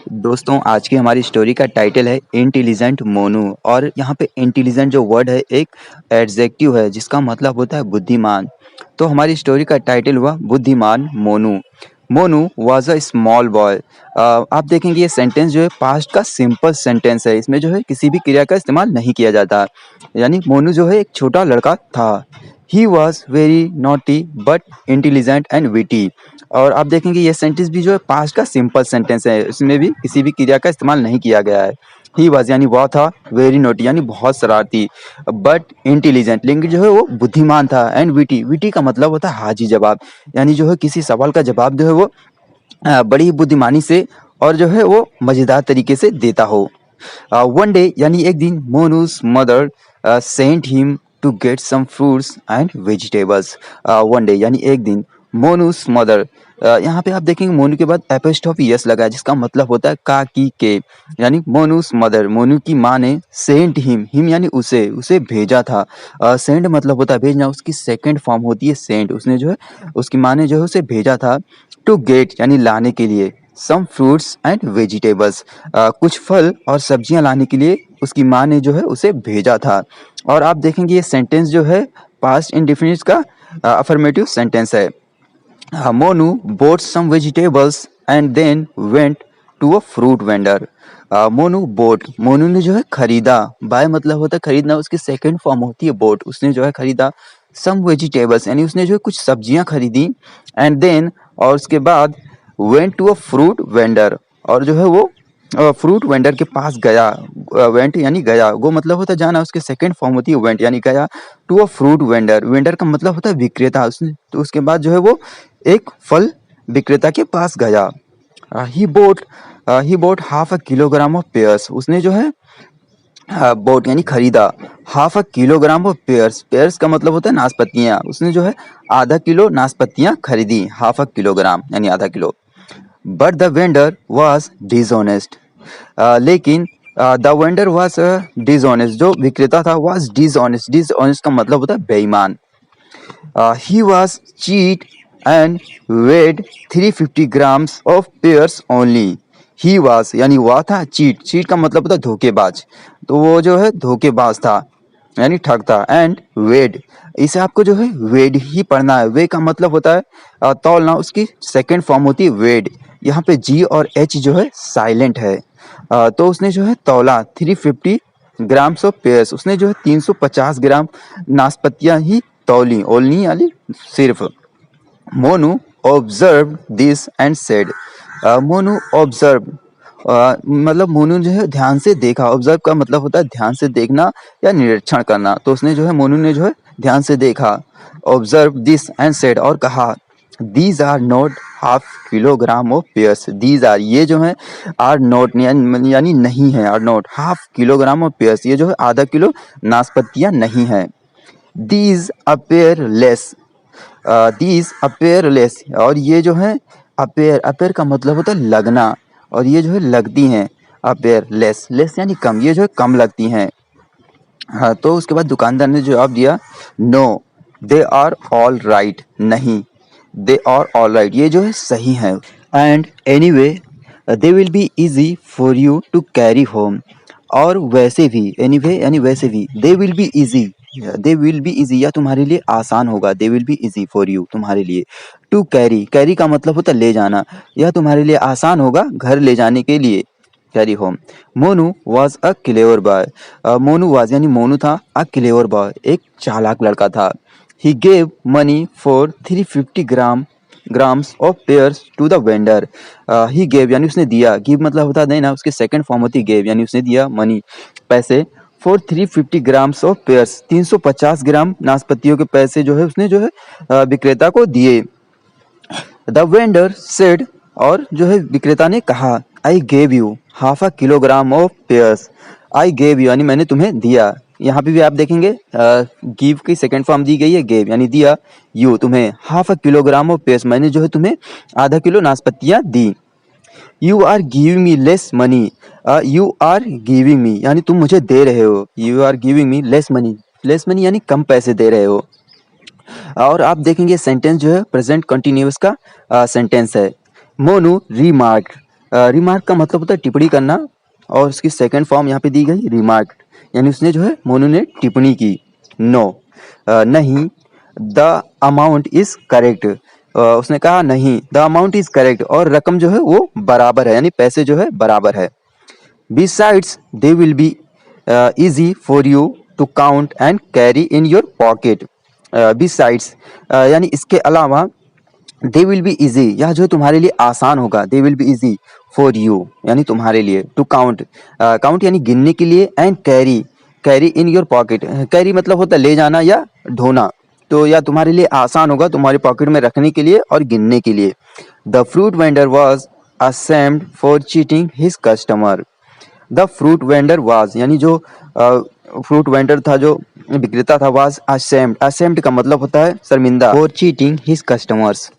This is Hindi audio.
दोस्तों आज की हमारी स्टोरी का टाइटल है इंटेलिजेंट मोनू। और यहाँ पे इंटेलिजेंट जो वर्ड है एक एडजेक्टिव है जिसका मतलब होता है बुद्धिमान। तो हमारी स्टोरी का टाइटल हुआ बुद्धिमान Monu. Monu was a small boy. आप देखेंगे ये सेंटेंस जो है पास्ट का सिंपल सेंटेंस है, इसमें जो है किसी भी क्रिया का इस्तेमाल नहीं किया जाता। यानी मोनू जो है एक छोटा लड़का था। He was very naughty but intelligent and witty. और आप देखेंगे ये सेंटेंस भी जो है पास्ट का सिंपल सेंटेंस है, इसमें भी किसी भी क्रिया का इस्तेमाल नहीं किया गया है। ही वॉज यानी वह था, वेरी नोटी यानी बहुत शरारती, बट इंटेलिजेंट लेकिन जो है वो बुद्धिमान था, एंड विटी विटी का मतलब होता है हाजी जवाब, यानी जो है किसी सवाल का जवाब जो है वो बड़ी ही बुद्धिमानी से और जो है वो मजेदार तरीके से देता हो। वन डे यानी एक दिन Monu's mother sent him to get some fruits and vegetables. One day यानी एक दिन मोनूज मदर, यहाँ पे आप देखेंगे मोनू के बाद एपोस्ट्रोफी यस लगा है जिसका मतलब होता है का की के, यानी मोनूज मदर मोनू की माँ ने सेंट हिम यानी उसे भेजा था। सेंड मतलब होता है भेजना, उसकी सेकंड फॉर्म होती है सेंट। उसने जो है उसकी माँ ने जो है उसे भेजा था टू गेट यानी लाने के लिए, सम फ्रूट्स एंड वेजिटेबल्स कुछ फल और सब्जियां लाने के लिए उसकी माँ ने जो है उसे भेजा था। और आप देखेंगे ये सेंटेंस जो है पास्ट इंडेफिनिट का अफर्मेटिव सेंटेंस है। Monu bought some vegetables and then went to a fruit vendor। Monu boat Monu ने जो है खरीदा, बाय मतलब होता है खरीदना, उसकी सेकंड फॉर्म होती है बोट। उसने जो है खरीदा सम वेजिटेबल्स यानी उसने जो है कुछ सब्जियां खरीदी, एंड देन और उसके बाद went to a fruit vendor और जो है वो फ्रूट वेंडर के पास गया। वेंट यानी गया, गो मतलब होता है जाना, उसके सेकंड फॉर्म होती है वेंट यानी गया to a fruit vendor. Vendor का मतलब होता है विक्रेता। उसने तो उसके बाद जो है वो एक फल विक्रेता के पास गया। He bought half a kilogram of pears. उसने जो है बोट यानी खरीदा half a kilogram of pears. Pears का मतलब होता है नाशपतियाँ। उसने जो है आधा किलो नाशपतियाँ खरीदी, हाफ अ किलोग्राम यानी आधा kilo. But the vendor was dishonest. लेकिन द वेंडर वॉज डिसऑनेस्ट, जो विक्रेता था वॉज डिसऑनेस्ट। डिसऑनेस्ट का मतलब होता है बेईमान। He was cheat and weighed 350 grams of pears only। He was यानी वह था, चीट चीट का मतलब होता है धोखेबाज, तो वो जो है धोखेबाज था यानी ठग था। एंड वेड, इसे आपको जो है वेड ही पढ़ना है। वे का मतलब होता है तौलना, उसकी सेकंड फॉर्म होती है वेड। यहाँ पे जी और एच जो है साइलेंट है। तो उसने जो है तौला 350 ग्राम्स ऑफ पेयर्स। उसने जो है 350 ग्राम नाशपतियां ही तौली, ओलनी यानी सिर्फ। Monu observe this and said. Monu observe मतलब मोनू जो है ध्यान से देखा। ऑब्जर्व का मतलब होता है ध्यान से देखना या निरीक्षण करना। तो उसने जो है मोनू ने जो है ध्यान से देखा, ऑब्जर्व दिस एंड सेड और कहा, these are not half kilogram of pears. These are ये जो है आर नॉट यानी नहीं है, are not half kilogram of pears ये जो है आधा किलो नाशपतियां नहीं है। These appear less, these appear less और ये जो है अपेयर, अपेयर का मतलब होता है लगना, और ये जो है लगती हैं। अपेयर लेस, लेस यानी कम, ये जो है कम लगती हैं। हाँ, तो उसके बाद दुकानदार ने जवाब दिया, no they are all right. नहीं, दे आर ऑल राइट ये जो है सही है। And anyway they will be easy for you to carry home. और वैसे भी, एनीवे यानी वैसे भी, they will be easy, they will be easy या तुम्हारे लिए आसान होगा, they will be easy for you तुम्हारे लिए, टू कैरी, कैरी का मतलब होता है ले जाना, यह तुम्हारे लिए आसान होगा घर ले जाने के लिए, carry home. Monu was a clever boy. Monu was यानी मोनू था, अ क्लेवर बॉय एक चालाक लड़का था। He gave money for 350 grams of pears to the vendor. He gave यानी उसने दिया, गिव मतलब होता है देना, उसकी सेकंड फॉर्म होती है गेव यानी उसने दिया मनी पैसे, फॉर 350 ग्राम्स ऑफ पेयर्स 350 ग्राम नाशपतियों के पैसे जो है उसने जो है विक्रेता को दिए। द वेंडर सेड और जो है विक्रेता ने कहा, I gave you half a kilogram of pairs. I gave you यानी मैंने तुम्हें दिया। यहाँ पे भी आप देखेंगे गिव की सेकंड फॉर्म दी गई है गेव यानी दिया, यू तुम्हें, half a kilogram of pears मैंने जो है तुम्हें आधा किलो नाशपतियाँ दी। You are giving me less money, you are giving me यानी तुम मुझे दे रहे हो, you are giving me less money, less money यानी कम पैसे दे रहे हो। और आप देखेंगे सेंटेंस जो है प्रेजेंट कंटिन्यूअस का सेंटेंस है। मोनू रीमार्क, रिमार्क का मतलब होता है टिप्पणी करना, और उसकी सेकंड फॉर्म यहाँ पे दी गई रिमार्क, यानी उसने जो है मोनू ने टिप्पणी की। नो, नहीं, द अमाउंट इज करेक्ट, उसने कहा नहीं, द अमाउंट इज करेक्ट, और रकम जो है वो बराबर है, यानी पैसे जो है बराबर है। Besides they will B easy for you to count and carry in your pocket. Besides, यानी इसके अलावा दे विल बी इजी, यह जो तुम्हारे लिए आसान होगा, they will be easy for you यानी तुम्हारे लिए, टू काउंट, काउंट यानी गिनने के लिए, and carry, carry in your pocket, carry मतलब होता है ले जाना या ढोना, तो यह तुम्हारे लिए आसान होगा तुम्हारे पॉकेट में रखने के लिए और गिनने के लिए। The fruit vendor was ashamed for cheating his customer. The fruit vendor was, यानी जो फ्रूट वेंडर था, जो विक्रेता था, वाज ashamed, ashamed का मतलब होता है शर्मिंदा, फॉर चीटिंग हिज कस्टमर्स,